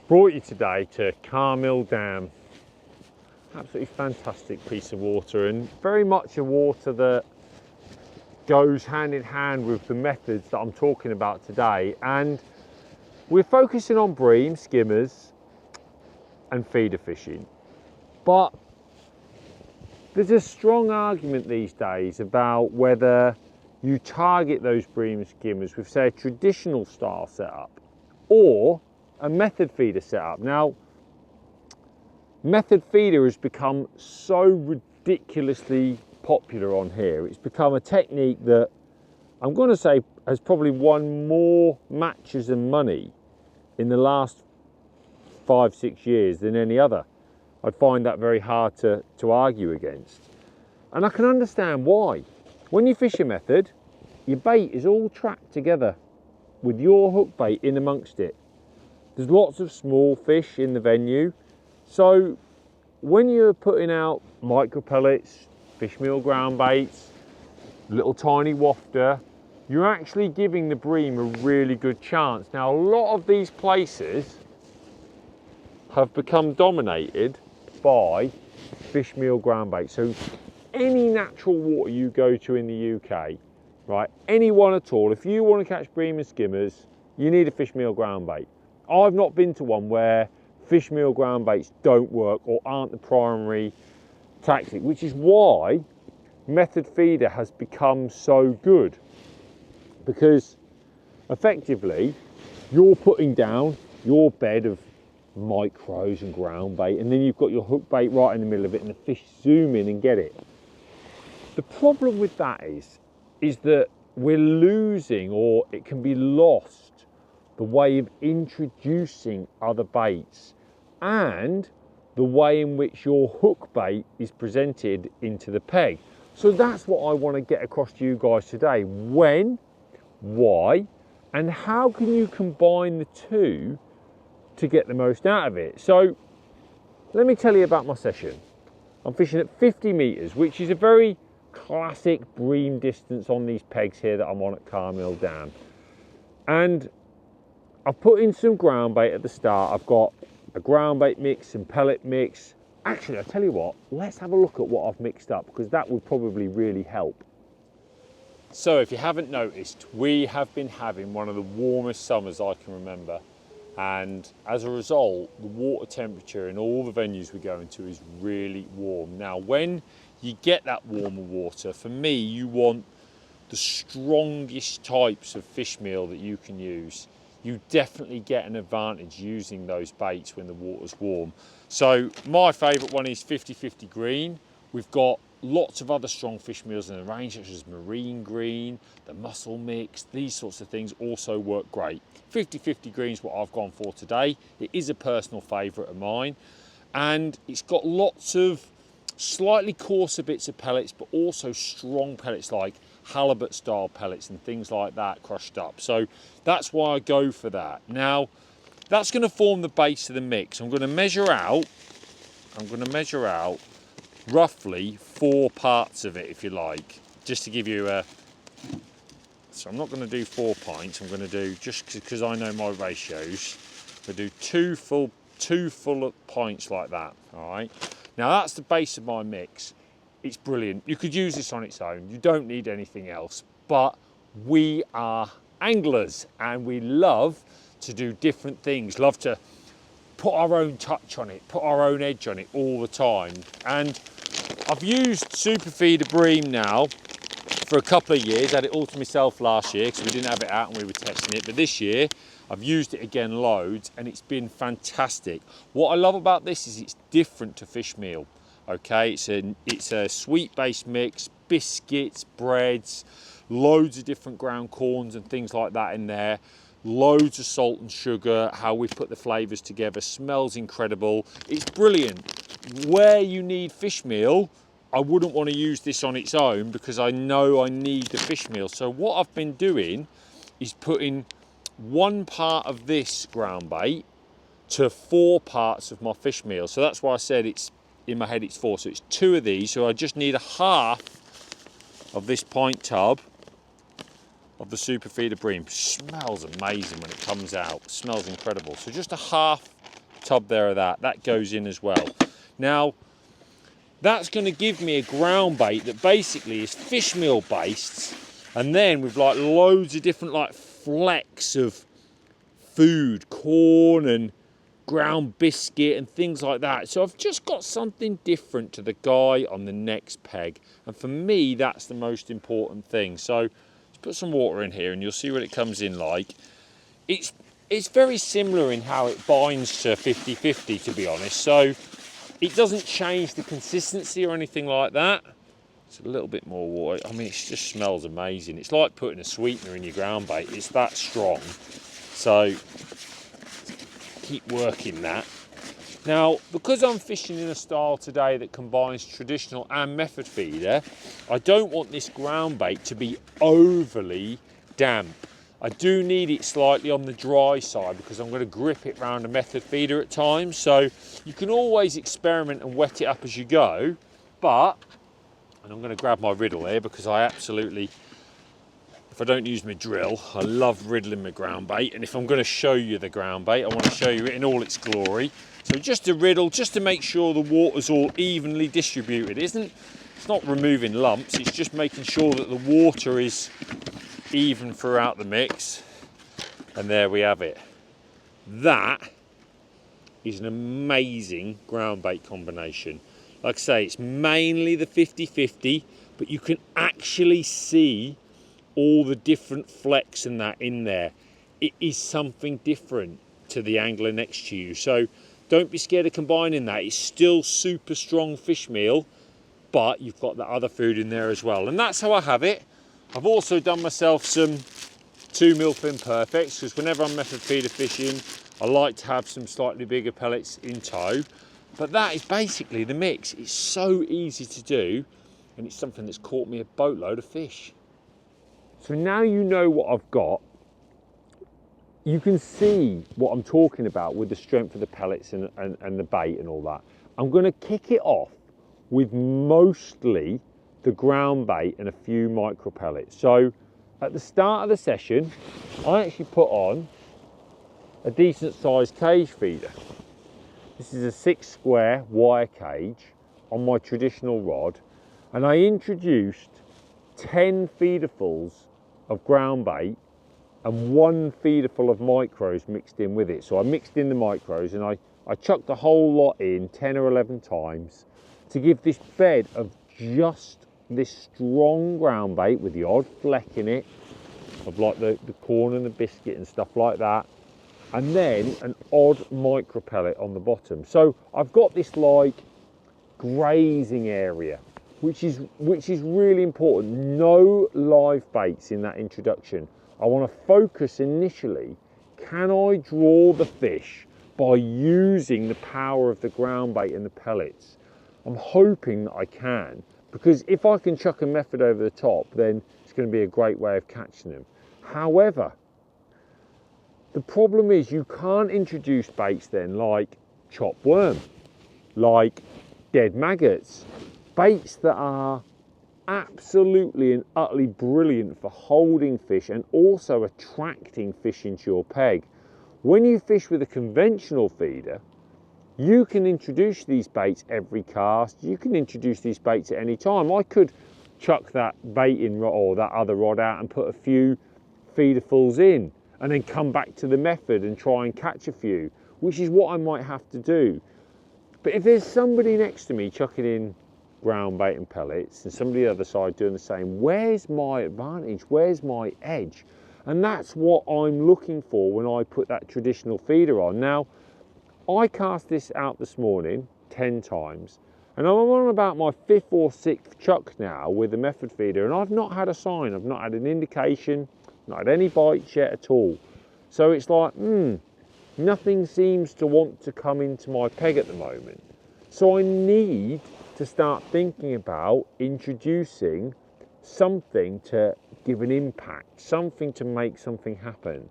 Brought you today to Carr Mill Dam. Absolutely fantastic piece of water, and very much a water that goes hand in hand with the methods that I'm talking about today. And we're focusing on bream, skimmers and feeder fishing. But there's a strong argument these days about whether you target those bream and skimmers with, say, a traditional style setup or a method feeder setup. Now, method feeder has become so ridiculously popular on here. It's become a technique that I'm going to say has probably won more matches and money in the last 5-6 years than any other. I'd find that very hard to argue against. And I can understand why. When you fish a method, your bait is all tracked together with your hook bait in amongst it. There's lots of small fish in the venue. So when you're putting out micro pellets, fish meal ground baits, little tiny wafter, you're actually giving the bream a really good chance. Now, a lot of these places have become dominated by fish meal ground bait. So any natural water you go to in the UK, right, anyone at all, if you want to catch bream and skimmers, you need a fish meal ground bait. I've not been to one where fish meal ground baits don't work or aren't the primary tactic, which is why method feeder has become so good, because effectively you're putting down your bed of micros and ground bait, and then you've got your hook bait right in the middle of it, and the fish zoom in and get it. The problem with that is that we're losing, or it can be lost, the way of introducing other baits and the way in which your hook bait is presented into the peg. So that's what I want to get across to you guys today. When, why, and how can you combine the two to get the most out of it? So let me tell you about my session. I'm fishing at 50 meters, which is a very classic bream distance on these pegs here that I'm on at Carr Mill Dam. And I've put in some ground bait at the start. I've got a ground bait mix and pellet mix. Actually, I'll tell you what, let's have a look at what I've mixed up, because that would probably really help. So if you haven't noticed, we have been having one of the warmest summers I can remember. And as a result, the water temperature in all the venues we go into is really warm. Now, when you get that warmer water, for me, you want the strongest types of fish meal that you can use. You definitely get an advantage using those baits when the water's warm. So my favourite one is 50/50 green. We've got lots of other strong fish meals in the range, such as marine green, the mussel mix. These sorts of things also work great. 50/50 green is what I've gone for today. It is a personal favourite of mine, and it's got lots of slightly coarser bits of pellets, but also strong pellets like halibut style pellets and things like that crushed up. So that's why I go for that. Now, that's going to form the base of the mix. I'm going to measure out roughly 4 parts of it, if you like, just to give you a. So I'm not going to do 4 pints. I'm going to do, just because I know my ratios, I'm going to do two full pints like that. All right. Now that's the base of my mix. It's brilliant. You could use this on its own. You don't need anything else. But we are anglers and we love to do different things. Love to put our own touch on it, put our own edge on it all the time. And I've used super feeder bream now for a couple of years. I had it all to myself last year because we didn't have it out and we were testing it. But this year I've used it again loads and it's been fantastic. What I love about this is it's different to fish meal. Okay, it's a sweet based mix, biscuits, breads, loads of different ground corns and things like that in there. Loads of salt and sugar, how we've put the flavours together, smells incredible. It's brilliant. Where you need fish meal, I wouldn't want to use this on its own because I know I need the fish meal. So what I've been doing is putting 1 part of this ground bait to 4 parts of my fish meal. So that's why I said it's, in my head it's 4. So it's 2 of these. So I just need a half of this pint tub of the super feeder bream. Smells amazing when it comes out. Smells incredible. So just a half tub there of that goes in as well. Now, that's going to give me a ground bait that basically is fish meal based, and then with like loads of different like flecks of food, corn and ground biscuit and things like that. So I've just got something different to the guy on the next peg, and for me that's the most important thing. So let's put some water in here and you'll see what it comes in like. It's very similar in how it binds to 50-50, to be honest, so it doesn't change the consistency or anything like that. It's a little bit more water. I mean, it just smells amazing. It's like putting a sweetener in your ground bait. It's that strong. So keep working that. Now, because I'm fishing in a style today that combines traditional and method feeder, I don't want this ground bait to be overly damp. I do need it slightly on the dry side because I'm going to grip it around a method feeder at times. So you can always experiment and wet it up as you go, but, and I'm going to grab my riddle here because I absolutely, if I don't use my drill, I love riddling my ground bait. And if I'm going to show you the ground bait, I want to show you it in all its glory. So just a riddle, just to make sure the water's all evenly distributed. It's not removing lumps, it's just making sure that the water is even throughout the mix. And there we have it. That is an amazing ground bait combination. Like I say, it's mainly the 50-50, but you can actually see all the different flecks and that in there. It is something different to the angler next to you. So don't be scared of combining that. It's still super strong fish meal, but you've got the other food in there as well. And that's how I have it. I've also done myself some 2 mil fin perfects, because whenever I'm method feeder fishing, I like to have some slightly bigger pellets in tow. But that is basically the mix. It's so easy to do, and it's something that's caught me a boatload of fish. So now you know what I've got. You can see what I'm talking about with the strength of the pellets and the bait and all that. I'm going to kick it off with mostly the ground bait and a few micro pellets. So at the start of the session, I actually put on a decent sized cage feeder. This is a 6 square wire cage on my traditional rod, and I introduced 10 feederfuls of ground bait and 1 feederful of micros mixed in with it. So I mixed in the micros and I chucked the whole lot in 10 or 11 times to give this bed of just this strong ground bait with the odd fleck in it of like the corn and the biscuit and stuff like that, and then an odd micro pellet on the bottom. So I've got this like grazing area, which is really important. No live baits in that introduction. I want to focus initially, can I draw the fish by using the power of the ground bait and the pellets? I'm hoping that I can, because if I can chuck a method over the top, then it's going to be a great way of catching them. However, the problem is you can't introduce baits then like chopped worm, like dead maggots, baits that are absolutely and utterly brilliant for holding fish and also attracting fish into your peg. When you fish with a conventional feeder, you can introduce these baits every cast. You can introduce these baits at any time. I could chuck that baiting rod or that other rod out and put a few feederfuls in and then come back to the method and try and catch a few, which is what I might have to do. But if there's somebody next to me chucking in ground bait and pellets and somebody the other side doing the same, where's my advantage? Where's my edge? And that's what I'm looking for when I put that traditional feeder on. Now, I cast this out this morning 10 times, and I'm on about my 5th or 6th chuck now with the method feeder, and I've not had a sign, I've not had an indication, not had any bites yet at all. So it's like, nothing seems to want to come into my peg at the moment. So I need to start thinking about introducing something to give an impact, something to make something happen.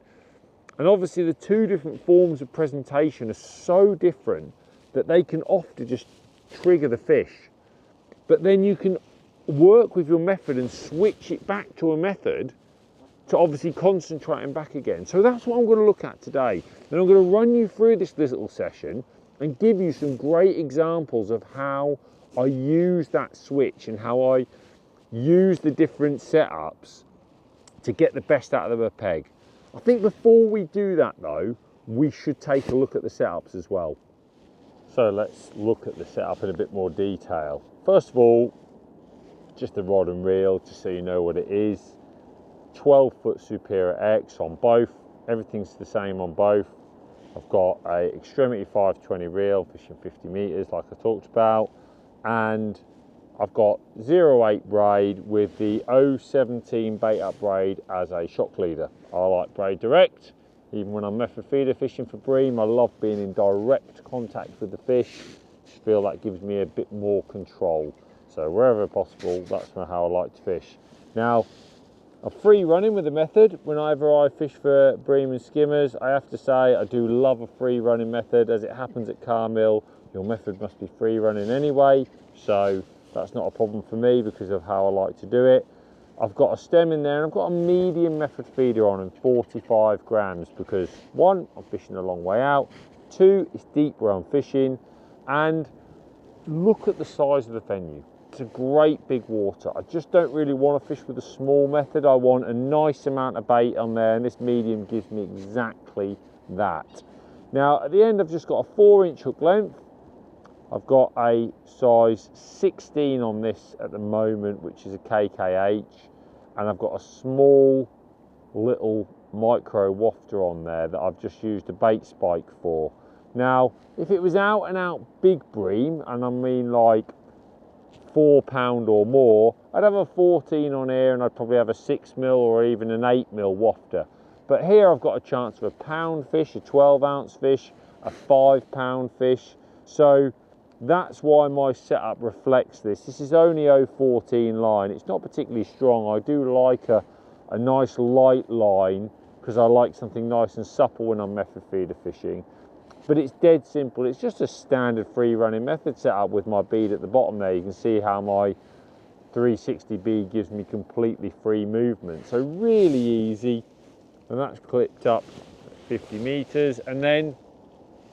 And obviously the 2 different forms of presentation are so different that they can often just trigger the fish. But then you can work with your method and switch it back to a method to obviously concentrating back again. So that's what I'm going to look at today. And I'm going to run you through this little session and give you some great examples of how I use that switch and how I use the different setups to get the best out of the peg. I think before we do that though, we should take a look at the setups as well. So let's look at the setup in a bit more detail. First of all, just the rod and reel, just so you know what it is. 12-foot Superior X on both. Everything's the same on both. I've got a Extremity 520 reel, fishing 50 meters like I talked about. And I've got 08 braid with the 017 bait up braid as a shock leader. I like braid direct. Even when I'm method feeder fishing for bream, I love being in direct contact with the fish. I feel that gives me a bit more control. So wherever possible, that's how I like to fish. Now, I'm free running with the method. Whenever I fish for bream and skimmers, I have to say I do love a free running method. As it happens at Carr Mill, your method must be free running anyway. So that's not a problem for me because of how I like to do it. I've got a stem in there and I've got a medium method feeder on and 45 grams because one, I'm fishing a long way out. Two, it's deep where I'm fishing. And look at the size of the venue. It's a great big water. I just don't really want to fish with a small method. I want a nice amount of bait on there, and this medium gives me exactly that. Now at the end I've just got a 4-inch hook length. I've got a size 16 on this at the moment, which is a KKH, and I've got a small little micro wafter on there that I've just used a bait spike for. Now if it was out and out big bream, and I mean like 4 pound or more, I'd have a 14 on here and I'd probably have a 6mm or even an 8mm wafter. But here I've got a chance of a pound fish, a 12-ounce fish, a 5-pound fish. So that's why my setup reflects this. This is only 014 line. It's not particularly strong. I do like a nice light line because I like something nice and supple when I'm method feeder fishing. But it's dead simple. It's just a standard free running method setup with my bead at the bottom there. You can see how my 360 bead gives me completely free movement. So really easy. And that's clipped up 50 meters. And then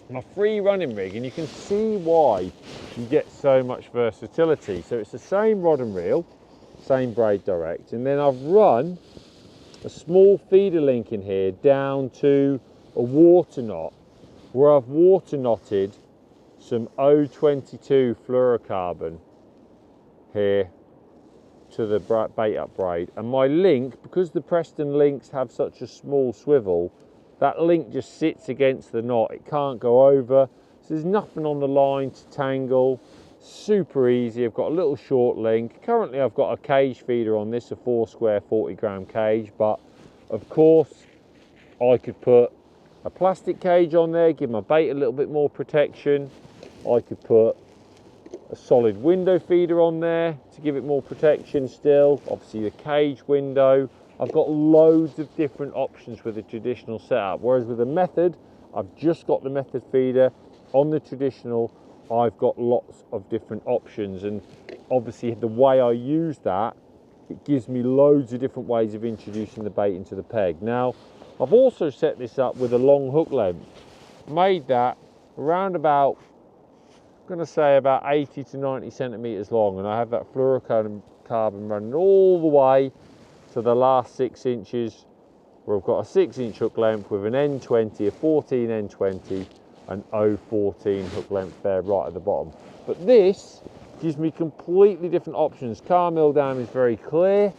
my free running rig, and you can see why you get so much versatility. So it's the same rod and reel, same braid direct. And then I've run a small feeder link in here down to a water knot, where I've water knotted some 022 fluorocarbon here to the bait up braid. And my link, because the Preston links have such a small swivel, that link just sits against the knot. It can't go over, so there's nothing on the line to tangle. Super easy. I've got a little short link. Currently I've got a cage feeder on this, a 4 square 40-gram cage, but of course I could put a plastic cage on there, give my bait a little bit more protection. I could put a solid window feeder on there to give it more protection still. Obviously the cage window. I've got loads of different options with the traditional setup, whereas with the method, I've just got the method feeder. On the traditional, I've got lots of different options, and obviously the way I use that, it gives me loads of different ways of introducing the bait into the peg. Now, I've also set this up with a long hook length. Made that around about, I'm going to say about 80 to 90 centimeters long, and I have that fluorocarbon running all the way to the last 6 inches, where I've got a 6-inch hook length with an N20, a 14 N20, and 014 hook length there right at the bottom. But this gives me completely different options. Carr Mill Dam is very clear,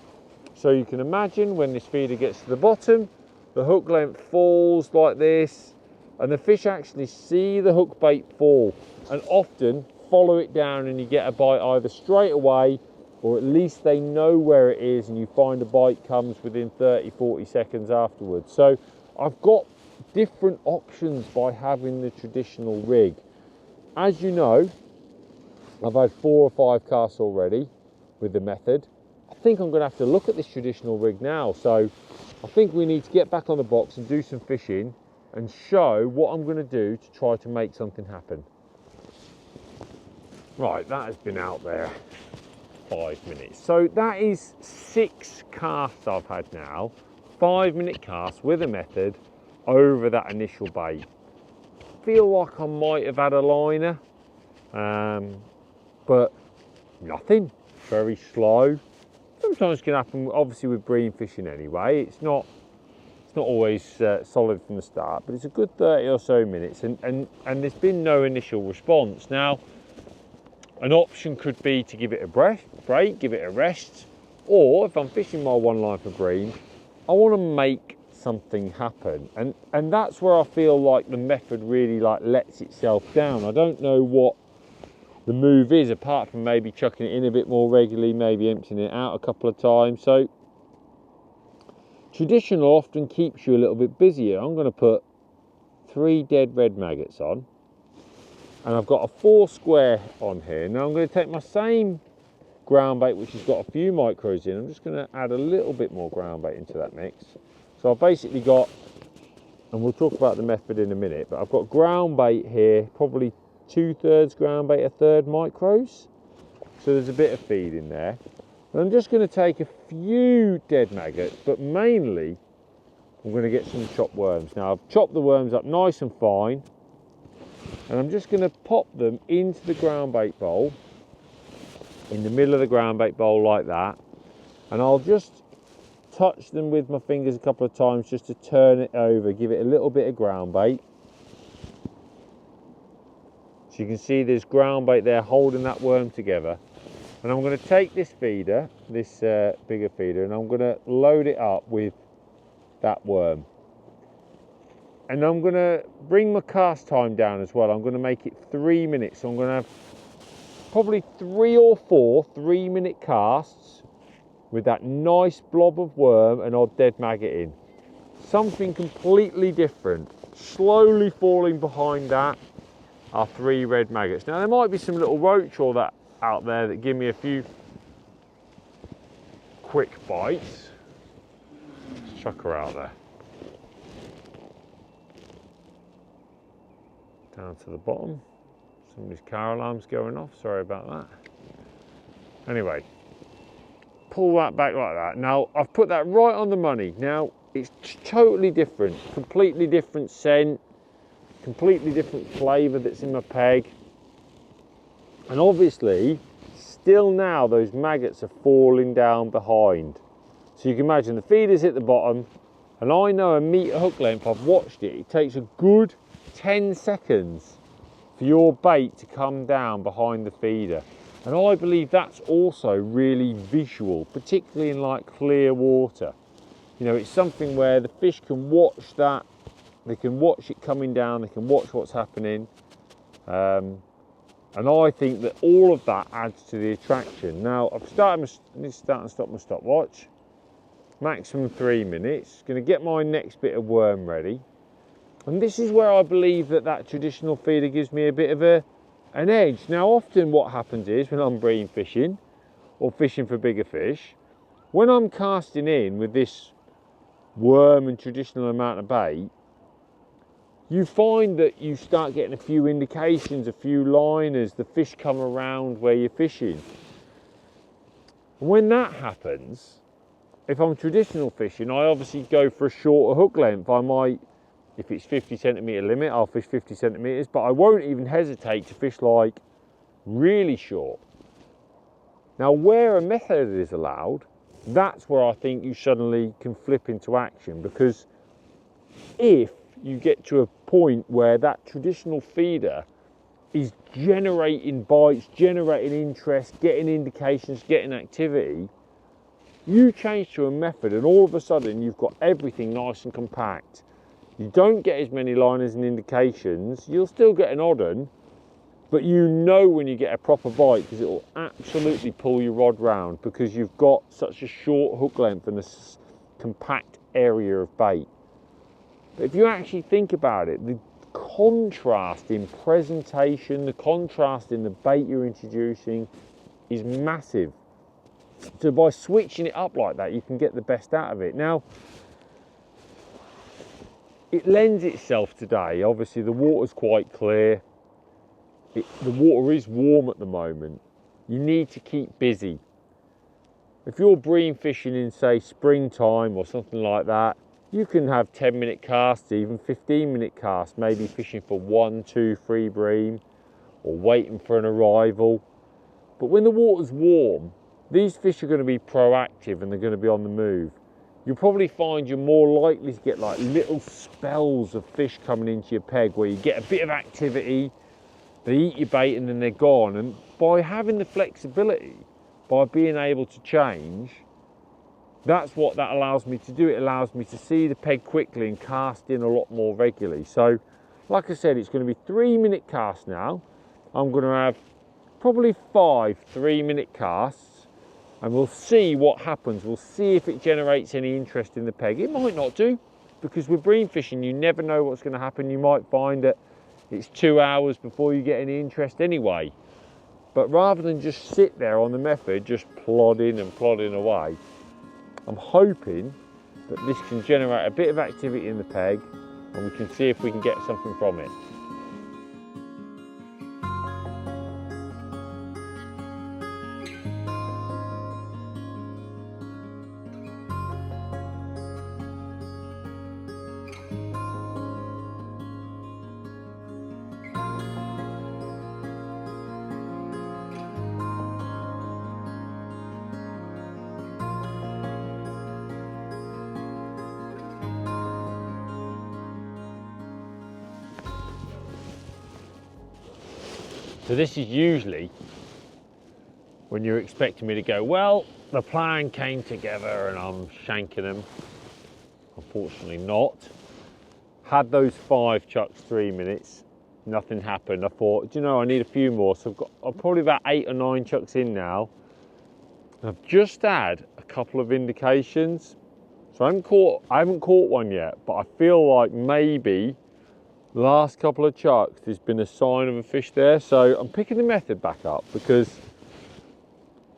so you can imagine when this feeder gets to the bottom, the hook length falls like this, and the fish actually see the hook bait fall and often follow it down, and you get a bite either straight away, or at least they know where it is and you find a bite comes within 30-40 seconds afterwards. So I've got different options by having the traditional rig. As you know, I've had 4 or 5 casts already with the method. I think I'm going to have to look at this traditional rig now. So I think we need to get back on the box and do some fishing and show what I'm going to do to try to make something happen. Right, that has been out there 5 minutes. So that is 6 casts I've had now. 5-minute cast with a method over that initial bait. Feel like I might have had a liner, but nothing, very slow. Sometimes it can happen, obviously, with bream fishing anyway. It's not always solid from the start, but it's a good 30 or so minutes, and there's been no initial response. Now, an option could be to give it a break, give it a rest, or if I'm fishing my one line for bream, I want to make something happen, and that's where I feel like the method really lets itself down. I don't know what the move is, apart from maybe chucking it in a bit more regularly, maybe emptying it out a couple of times. So traditional often keeps you a little bit busier. I'm going to put 3 dead red maggots on, and I've got a 4 square on here. Now I'm going to take my same ground bait, which has got a few micros in. I'm just going to add a little bit more ground bait into that mix. So I've basically got, and we'll talk about the method in a minute, but I've got ground bait here, probably 2/3 ground bait, 1/3 micros. So there's a bit of feed in there. And I'm just going to take a few dead maggots, but mainly I'm going to get some chopped worms. Now I've chopped the worms up nice and fine, and I'm just going to pop them into the ground bait bowl, in the middle of the ground bait bowl like that, and I'll just touch them with my fingers a couple of times just to turn it over, give it a little bit of ground bait. So you can see there's ground bait there holding that worm together. And I'm going to take this feeder, this bigger feeder, and I'm going to load it up with that worm. And I'm going to bring my cast time down as well. I'm going to make it 3 minutes. So I'm going to have probably 3 or 4 3-minute casts with that nice blob of worm and odd dead maggot in. Something completely different. Slowly falling behind that are 3 red maggots. Now there might be some little roach or that out there that give me a few quick bites. Let's chuck her out there. Down to the bottom. Somebody's car alarm's going off, sorry about that. Anyway, pull that back like that. Now I've put that right on the money. Now it's totally different, completely different scent, completely different flavour that's in my peg. And obviously, still now those maggots are falling down behind. So you can imagine the feeder's at the bottom, and I know a metre hook length, I've watched it, it takes a good 10 seconds for your bait to come down behind the feeder. And I believe that's also really visual, particularly in clear water. You know, it's something where the fish can watch that, they can watch it coming down, they can watch what's happening. And I think that all of that adds to the attraction. Now, I need to start and stop my stopwatch. Maximum 3 minutes. Going to get my next bit of worm ready. And this is where I believe that traditional feeder gives me a bit of an edge. Now, often what happens is when I'm bream fishing or fishing for bigger fish, when I'm casting in with this worm and traditional amount of bait, you find that you start getting a few indications, a few liners, the fish come around where you're fishing. And when that happens, if I'm traditional fishing, I obviously go for a shorter hook length. I might, if it's 50 centimetre limit, I'll fish 50 centimetres, but I won't even hesitate to fish really short. Now, where a method is allowed, that's where I think you suddenly can flip into action, because if you get to a point where that traditional feeder is generating bites, generating interest, getting indications, getting activity, you change to a method and all of a sudden you've got everything nice and compact. You don't get as many liners and indications, you'll still get an odd un, but you know when you get a proper bite because it will absolutely pull your rod round because you've got such a short hook length and a compact area of bait. But if you actually think about it, the contrast in presentation, the contrast in the bait you're introducing is massive. So by switching it up like that, you can get the best out of it. Now, it lends itself today. Obviously, the water's quite clear. The water is warm at the moment. You need to keep busy. If you're bream fishing in, say, springtime or something like that, you can have 10-minute casts, even 15-minute casts, maybe fishing for 1, 2, 3 bream or waiting for an arrival. But when the water's warm, these fish are going to be proactive and they're going to be on the move. You'll probably find you're more likely to get like little spells of fish coming into your peg where you get a bit of activity, they eat your bait and then they're gone. And by having the flexibility, by being able to change, that's what that allows me to do. It allows me to see the peg quickly and cast in a lot more regularly. So, like I said, it's going to be 3-minute casts now. I'm going to have probably 5 3-minute casts, and we'll see what happens. We'll see if it generates any interest in the peg. It might not do, because with bream fishing, you never know what's going to happen. You might find that it's 2 hours before you get any interest anyway. But rather than just sit there on the method, just plodding and plodding away, I'm hoping that this can generate a bit of activity in the peg and we can see if we can get something from it. So this is usually when you're expecting me to go, well, the plan came together and I'm shanking them. Unfortunately not. Had those 5 chucks 3 minutes, nothing happened. I thought, do you know, I need a few more. So I'm probably about 8 or 9 chucks in now. I've just had a couple of indications. So I haven't caught one yet, but I feel like maybe last couple of chucks there's been a sign of a fish there. So I'm picking the method back up because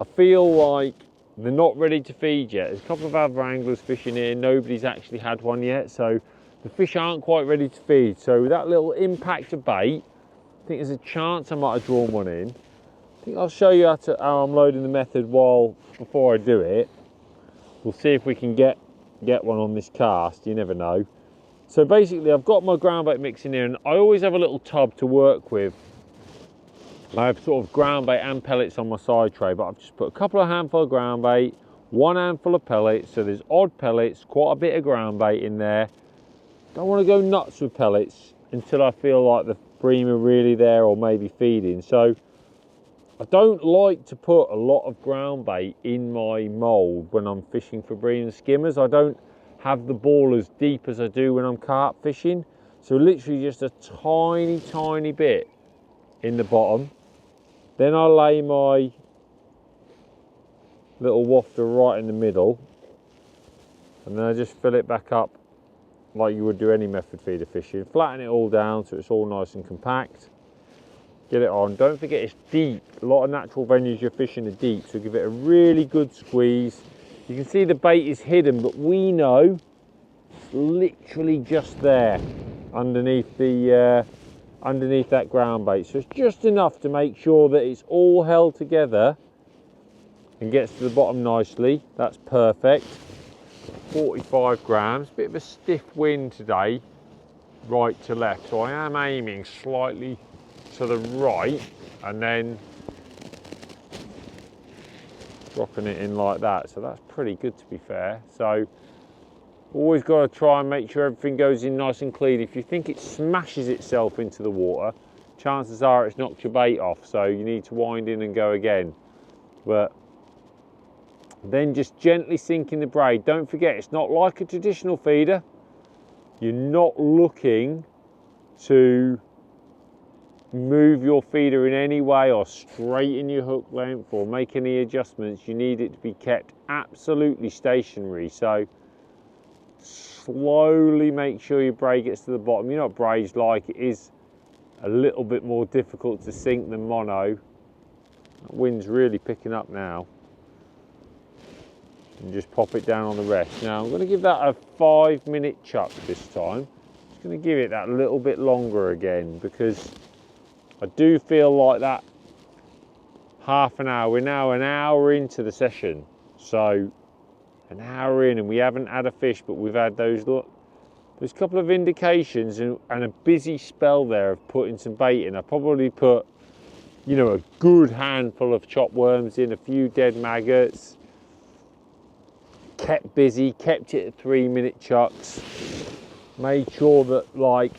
I feel like they're not ready to feed yet. There's a couple of other anglers fishing here, nobody's actually had one yet, so the fish aren't quite ready to feed. So with that little impact of bait, I think there's a chance I might have drawn one in. I think I'll show you how I'm loading the method before I do it. We'll see if we can get one on this cast, you never know. So basically I've got my ground bait mix in here, and I always have a little tub to work with. I have sort of ground bait and pellets on my side tray, but I've just put a couple of handful of ground bait, 1 handful of pellets, so there's odd pellets, quite a bit of ground bait in there. Don't want to go nuts with pellets until I feel like the bream are really there or maybe feeding. So I don't like to put a lot of ground bait in my mould when I'm fishing for bream and skimmers. I don't have the ball as deep as I do when I'm carp fishing. So literally just a tiny bit in the bottom. Then I lay my little wafter right in the middle, and then I just fill it back up like you would do any method feeder fishing. Flatten it all down so it's all nice and compact. Get it on. Don't forget it's deep. A lot of natural venues you're fishing are deep, so give it a really good squeeze. You can see the bait is hidden, but we know it's literally just there underneath that ground bait. So it's just enough to make sure that it's all held together and gets to the bottom nicely. That's perfect. 45 grams, bit of a stiff wind today, right to left. So I am aiming slightly to the right and then dropping it in like that. So that's pretty good, to be fair. So always got to try and make sure everything goes in nice and clean. If you think it smashes itself into the water, chances are it's knocked your bait off, so you need to wind in and go again. But then just gently sinking the braid. Don't forget, it's not like a traditional feeder. You're not looking to move your feeder in any way or straighten your hook length or make any adjustments. You need it to be kept absolutely stationary. So slowly make sure your braid gets to the bottom. You know what braid's like, it is a little bit more difficult to sink than mono. That wind's really picking up now. And just pop it down on the rest. Now I'm going to give that a 5-minute chuck this time. Just going to give it that little bit longer again, because I do feel like that half an hour, we're now an hour into the session, So an hour in and we haven't had a fish, but we've had those, look, there's a couple of indications and a busy spell there of putting some bait in. I probably put, you know, a good handful of chopped worms in, a few dead maggots, kept busy, kept it at 3-minute chucks, made sure that like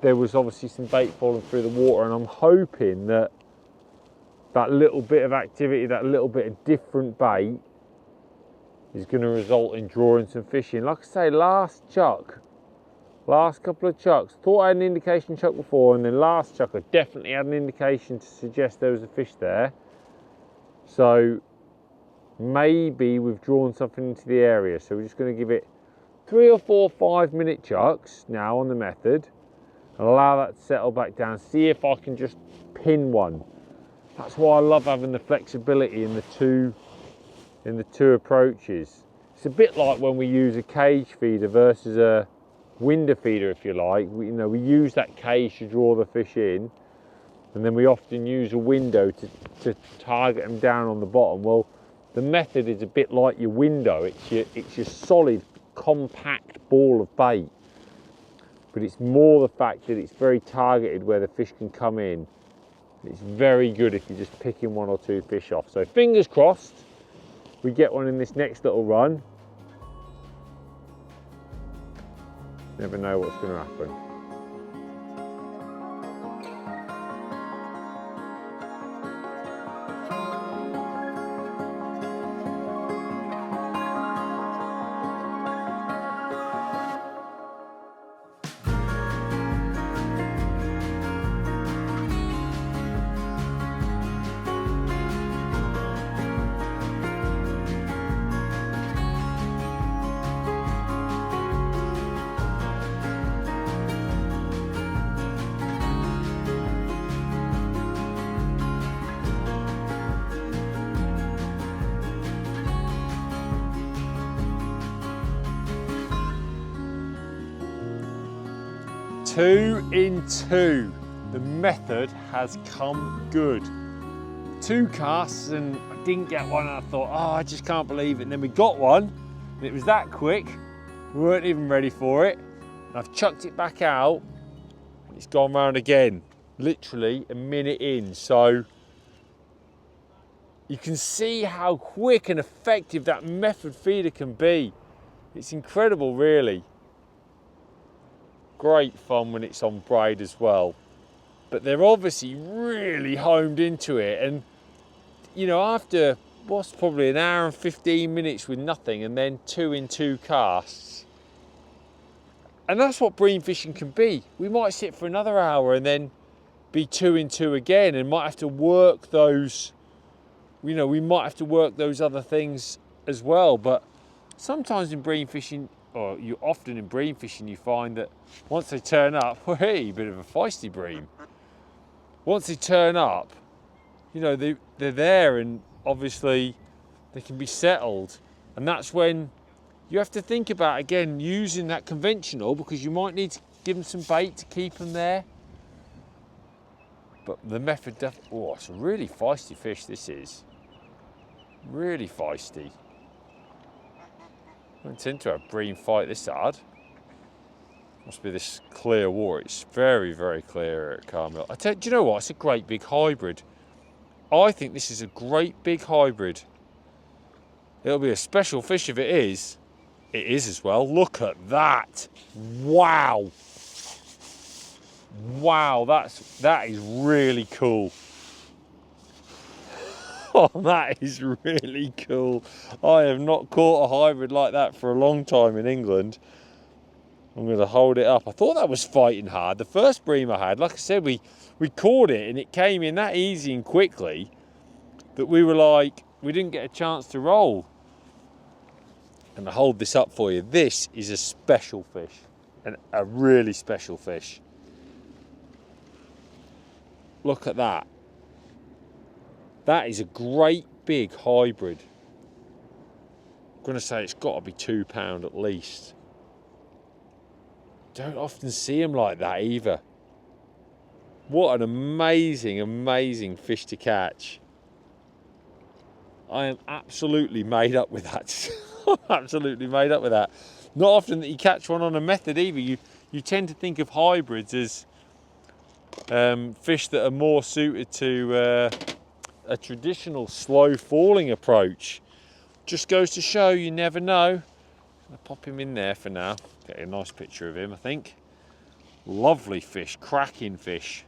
there was obviously some bait falling through the water, and I'm hoping that that little bit of activity, that little bit of different bait is going to result in drawing some fish in. Like I say, last couple of chucks, thought I had an indication chuck before, and then last chuck I definitely had an indication to suggest there was a fish there. So maybe we've drawn something into the area. So we're just going to give it 3 or 4 5-minute chucks now on the method and allow that to settle back down. See if I can just pin one. That's why I love having the flexibility in the two approaches. It's a bit like when we use a cage feeder versus a winder feeder, if you like. We use that cage to draw the fish in, and then we often use a window to target them down on the bottom. Well, the method is a bit like your window. It's your solid, compact ball of bait, but it's more the fact that it's very targeted where the fish can come in. It's very good if you're just picking 1 or 2 fish off. So fingers crossed we get one in this next little run. Never know what's going to happen. Two in 2. The method has come good. 2 casts and I didn't get one, and I thought, oh, I just can't believe it. And then we got one, and it was that quick. We weren't even ready for it. And I've chucked it back out, and it's gone round again, literally a minute in. So you can see how quick and effective that method feeder can be. It's incredible, really. Great fun when it's on braid as well, but they're obviously really homed into it. And you know, after what's probably an hour and 15 minutes with nothing, and then 2 in 2 casts, and that's what bream fishing can be. We might sit for another hour and then be 2 in 2 again, and might have to work those, you know, we might have to work those other things as well. But sometimes in bream fishing, or you often in bream fishing, you find that once they turn up, well, hey, a bit of a feisty bream. Once they turn up, you know, they're there, and obviously they can be settled. And that's when you have to think about, again, using that conventional, because you might need to give them some bait to keep them there. But the method, oh, it's a really feisty fish, this is. Really feisty. I don't tend to have bream fight this hard. Must be this clear water. It's very, very clear at Carr Mill. Do you know what? It's a great big hybrid. I think this is a great big hybrid. It'll be a special fish if it is. It is as well. Look at that. Wow. Wow, that is really cool. Oh, that is really cool. I have not caught a hybrid like that for a long time in England. I'm going to hold it up. I thought that was fighting hard. The first bream I had, like I said, we caught it and it came in that easy and quickly that we were like, we didn't get a chance to roll. And I hold this up for you. This is a special fish, and a really special fish. Look at that. That is a great big hybrid. I'm going to say it's got to be £2 at least. Don't often see them like that either. What an amazing, amazing fish to catch. I am absolutely made up with that. Absolutely made up with that. Not often that you catch one on a method either. You tend to think of hybrids as fish that are more suited to a traditional slow falling approach. Just goes to show you never know. I'll pop him in there for now. Get a nice picture of him, I think. Lovely fish, cracking fish.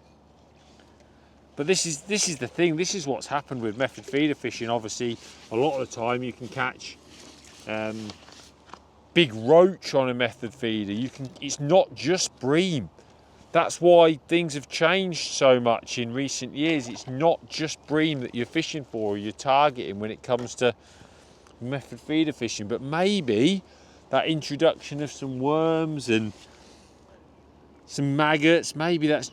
But this is the thing. This is what's happened with method feeder fishing. Obviously, a lot of the time you can catch big roach on a method feeder. It's not just bream. That's why things have changed so much in recent years. It's not just bream that you're fishing for or you're targeting when it comes to method feeder fishing. But maybe that introduction of some worms and some maggots, maybe that's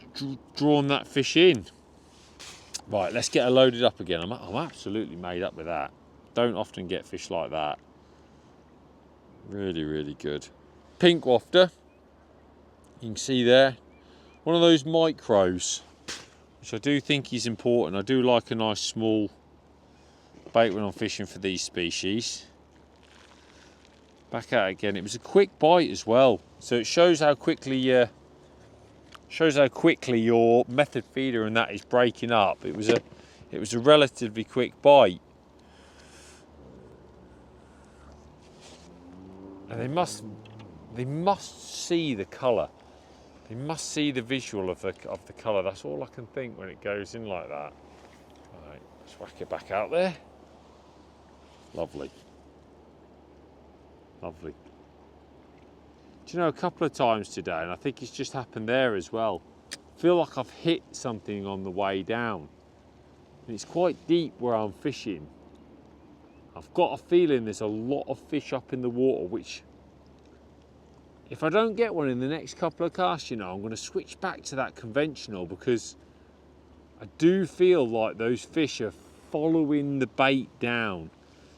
drawn that fish in. Right, let's get her loaded up again. I'm absolutely made up with that. Don't often get fish like that. Really, really good. Pink wafter. You can see there. One of those micros, which I do think is important. I do like a nice small bait when I'm fishing for these species. Back out again. It was a quick bite as well. So it shows how quickly your method feeder and that is breaking up. It was a relatively quick bite. And they must see the colour. They must see the visual of the colour. That's all I can think when it goes in like that. Right, let's whack it back out there. Lovely. Lovely. Do you know, a couple of times today, and I think it's just happened there as well, I feel like I've hit something on the way down. And it's quite deep where I'm fishing. I've got a feeling there's a lot of fish up in the water, which, if I don't get one in the next couple of casts, you know, I'm going to switch back to that conventional, because I do feel like those fish are following the bait down.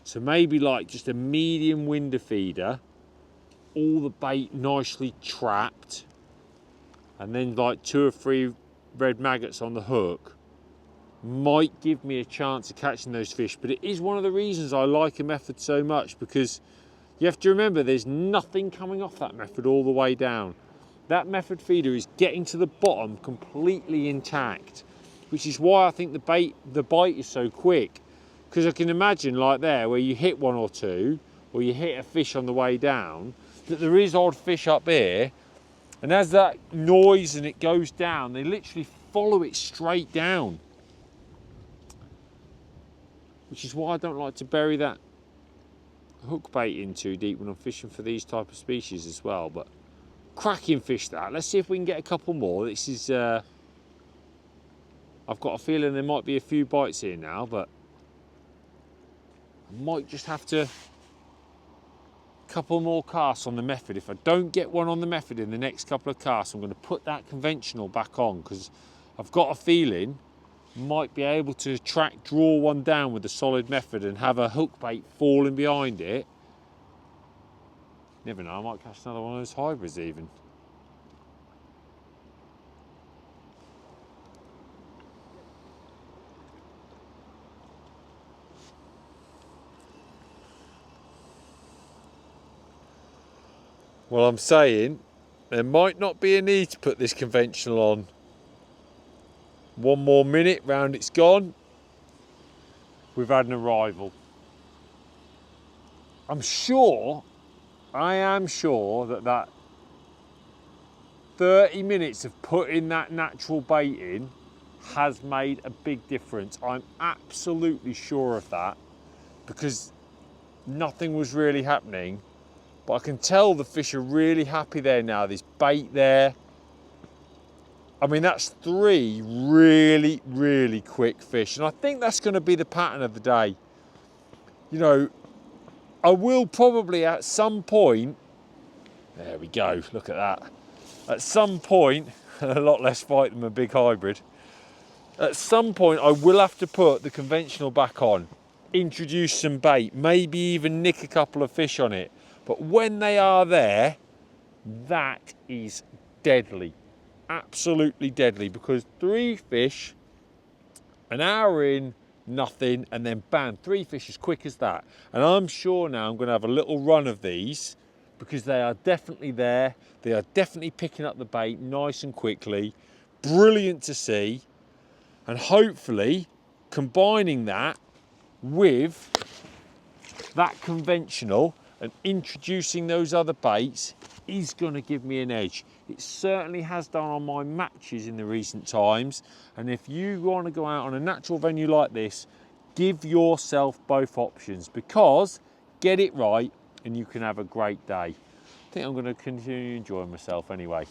So maybe like just a medium winder feeder, all the bait nicely trapped, and then like 2 or 3 red maggots on the hook might give me a chance of catching those fish. But it is one of the reasons I like a method so much, because you have to remember there's nothing coming off that method all the way down. That method feeder is getting to the bottom completely intact, which is why I think the bite is so quick. Because I can imagine like there where you hit 1 or 2, or you hit a fish on the way down, that there is odd fish up here, and as that noise and it goes down, they literally follow it straight down. Which is why I don't like to bury that hook bait in too deep when I'm fishing for these type of species as well. But cracking fish that. Let's see if we can get a couple more. This is I've got a feeling there might be a few bites here now, but I might just have to couple more casts on the method. If I don't get one on the method in the next couple of casts, I'm going to put that conventional back on, because I've got a feeling might be able to draw one down with a solid method and have a hook bait falling behind it. Never know, I might catch another one of those hybrids even. Well, I'm saying there might not be a need to put this conventional on. 1 more minute, round it's gone. We've had an arrival. I am sure that 30 minutes of putting that natural bait in has made a big difference. I'm absolutely sure of that, because nothing was really happening. But I can tell the fish are really happy there now. There's bait there. I mean, that's 3 really, really quick fish. And I think that's going to be the pattern of the day. You know, I will probably at some point, there we go, look at that. At some point, a lot less fight than a big hybrid. At some point, I will have to put the conventional back on, introduce some bait, maybe even nick a couple of fish on it. But when they are there, that is deadly. Absolutely deadly, because 3 fish, an hour in, nothing, and then bam, 3 fish as quick as that. And I'm sure now I'm going to have a little run of these because they are definitely there. They are definitely picking up the bait nice and quickly. Brilliant to see. And hopefully combining that with that conventional and introducing those other baits is going to give me an edge. It certainly has done on my matches in the recent times. And if you want to go out on a natural venue like this, give yourself both options, because get it right and you can have a great day. I think I'm going to continue enjoying myself anyway.